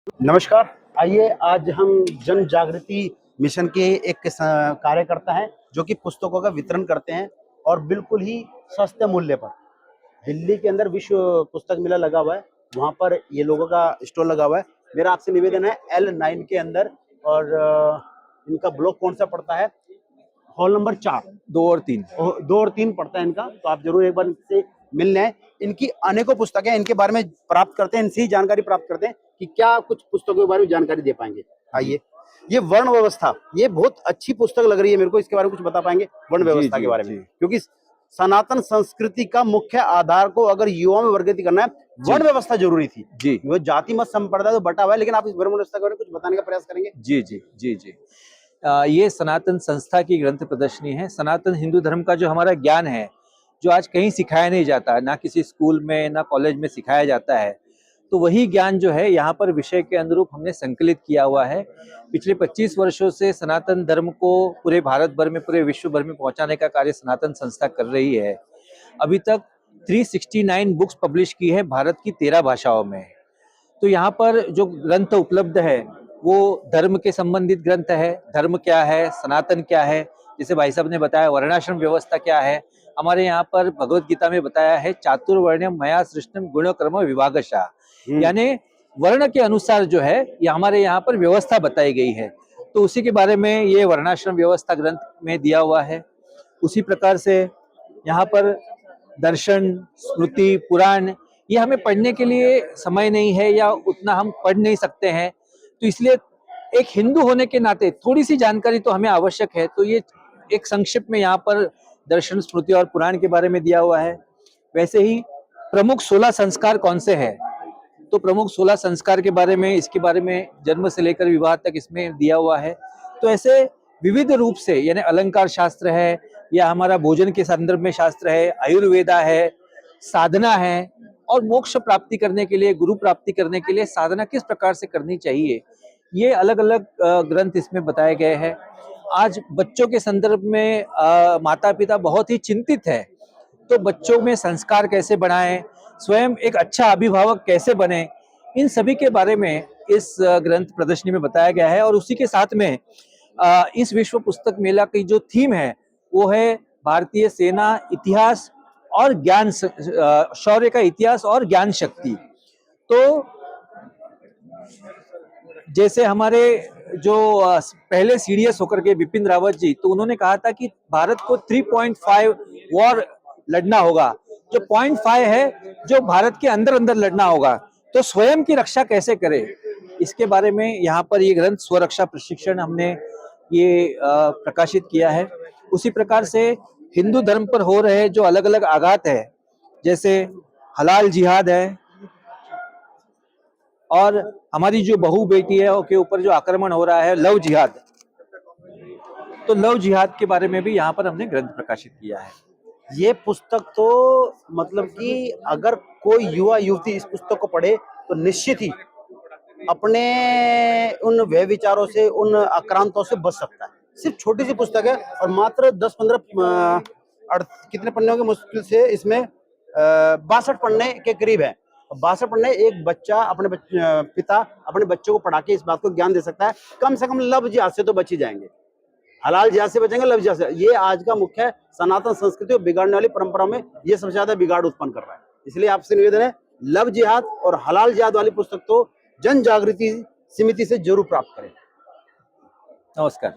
नमस्कार। आइए आज हम जन जागृति मिशन के एक कार्यकर्ता हैं जो कि पुस्तकों का वितरण करते हैं और बिल्कुल ही सस्ते मूल्य पर। दिल्ली के अंदर विश्व पुस्तक मेला लगा हुआ है, वहाँ पर ये लोगों का स्टॉल लगा हुआ है। मेरा आपसे निवेदन है L9 के अंदर और इनका ब्लॉक कौन सा पड़ता है? हॉल नंबर 4, 2 और 3 2 और 3 पड़ता है इनका, तो आप जरूर एक बार इनसे मिलने आए। इनकी अनेकों पुस्तकें इनके बारे में प्राप्त करते हैं, इनसे ही जानकारी प्राप्त करते हैं कि क्या कुछ पुस्तकों के बारे में जानकारी दे पाएंगे। आइए, ये वर्ण व्यवस्था, ये बहुत अच्छी पुस्तक लग रही है मेरे को। इसके बारे में कुछ बता पाएंगे वर्ण व्यवस्था के बारे में? क्योंकि सनातन संस्कृति का मुख्य आधार को अगर युवाओं में वर्गीकृत करना है, वर्ण व्यवस्था जरूरी थी जी। वो जाति मत संप्रदाय तो बटा हुआ है, लेकिन आप इस वर्ण व्यवस्था के बारे में कुछ बताने का प्रयास करेंगे? जी जी जी जी। ये सनातन संस्था की ग्रंथ प्रदर्शनी है। सनातन हिंदू धर्म का जो हमारा ज्ञान है, जो आज कहीं सिखाया नहीं जाता, ना किसी स्कूल में ना कॉलेज में सिखाया जाता है, तो वही ज्ञान जो है यहाँ पर विषय के अनुरूप हमने संकलित किया हुआ है। पिछले 25 वर्षों से सनातन धर्म को पूरे भारत भर में, पूरे विश्व भर में पहुंचाने का कार्य सनातन संस्था कर रही है। अभी तक 369 बुक्स पब्लिश की है भारत की 13 भाषाओं में। तो यहाँ पर जो ग्रंथ उपलब्ध है वो धर्म के संबंधित ग्रंथ है। धर्म क्या है, सनातन क्या है, जैसे भाई साहब ने बताया वर्णाश्रम व्यवस्था क्या है। हमारे यहाँ पर भगवत गीता में बताया है चातुर्वर्ण्यम मया सृष्टम गुण कर्म विभागशः, यानी वर्ण के अनुसार जो है ये हमारे यहाँ पर व्यवस्था बताई गई है। तो उसी के बारे में ये वर्णाश्रम व्यवस्था ग्रंथ में दिया हुआ है। उसी प्रकार से यहाँ पर दर्शन, स्मृति, पुराण, ये हमें पढ़ने के लिए समय नहीं है या उतना हम पढ़ नहीं सकते हैं, तो इसलिए एक हिंदू होने के नाते थोड़ी सी जानकारी तो हमें आवश्यक है। तो ये एक संक्षिप्त में यहाँ पर दर्शन, स्मृति और पुराण के बारे में दिया हुआ है। वैसे ही प्रमुख 16 संस्कार कौन से हैं, तो प्रमुख 16 संस्कार के बारे में, इसके बारे में जन्म से लेकर विवाह तक इसमें दिया हुआ है। तो ऐसे विविध रूप से, यानी अलंकार शास्त्र है या हमारा भोजन के संदर्भ में शास्त्र है, आयुर्वेदा है, साधना है, और मोक्ष प्राप्ति करने के लिए, गुरु प्राप्ति करने के लिए साधना किस प्रकार से करनी चाहिए, ये अलग अलग ग्रंथ इसमें बताए गए हैं। आज बच्चों के संदर्भ में माता पिता बहुत ही चिंतित है, तो बच्चों में संस्कार कैसे बढ़ाएं, स्वयं एक अच्छा अभिभावक कैसे बने, इन सभी के बारे में इस ग्रंथ प्रदर्शनी में बताया गया है। और उसी के साथ में इस विश्व पुस्तक मेला की जो थीम है वो है भारतीय सेना इतिहास और ज्ञान, शौर्य का इतिहास और ज्ञान शक्ति। तो जैसे हमारे जो पहले सीडीएस होकर के बिपिन रावत जी, तो उन्होंने कहा था कि भारत को 3.5 वॉर लड़ना होगा। जो 0.5 है जो भारत के अंदर अंदर लड़ना होगा, तो स्वयं की रक्षा कैसे करें, इसके बारे में यहाँ पर ये ग्रंथ स्वरक्षा प्रशिक्षण हमने ये प्रकाशित किया है। उसी प्रकार से हिंदू धर्म पर हो रहे जो अलग अलग आघात है, जैसे हलाल जिहाद है, और हमारी जो बहू बेटी है उसके ऊपर जो आक्रमण हो रहा है, लव जिहाद, तो लव जिहाद के बारे में भी यहाँ पर हमने ग्रंथ प्रकाशित किया है। ये पुस्तक तो मतलब कि अगर कोई युवा युवती इस पुस्तक को पढ़े तो निश्चित ही अपने उन व्यभिचारों से, उन आक्रांतों से बच सकता है। सिर्फ छोटी सी पुस्तक है और मात्र 10-15 कितने पन्ने होंगे मुश्किल से इसमें 62 पन्ने के करीब है। 62 पन्ने एक बच्चा अपने पिता अपने बच्चों को पढ़ा के इस बात को ज्ञान दे सकता है, कम से कम लव जिहाद से तो बच ही जाएंगे। हलाल जिहाद से बचेंगे, लव जिहाद से। ये आज का मुख्य है, सनातन संस्कृति को बिगाड़ने वाली परंपरा में ये सबसे ज्यादा बिगाड़ उत्पन्न कर रहा है। इसलिए आपसे निवेदन है, लव जिहाद और हलाल जिहाद वाली पुस्तक तो जन जागृति समिति से जरूर प्राप्त करें। नमस्कार।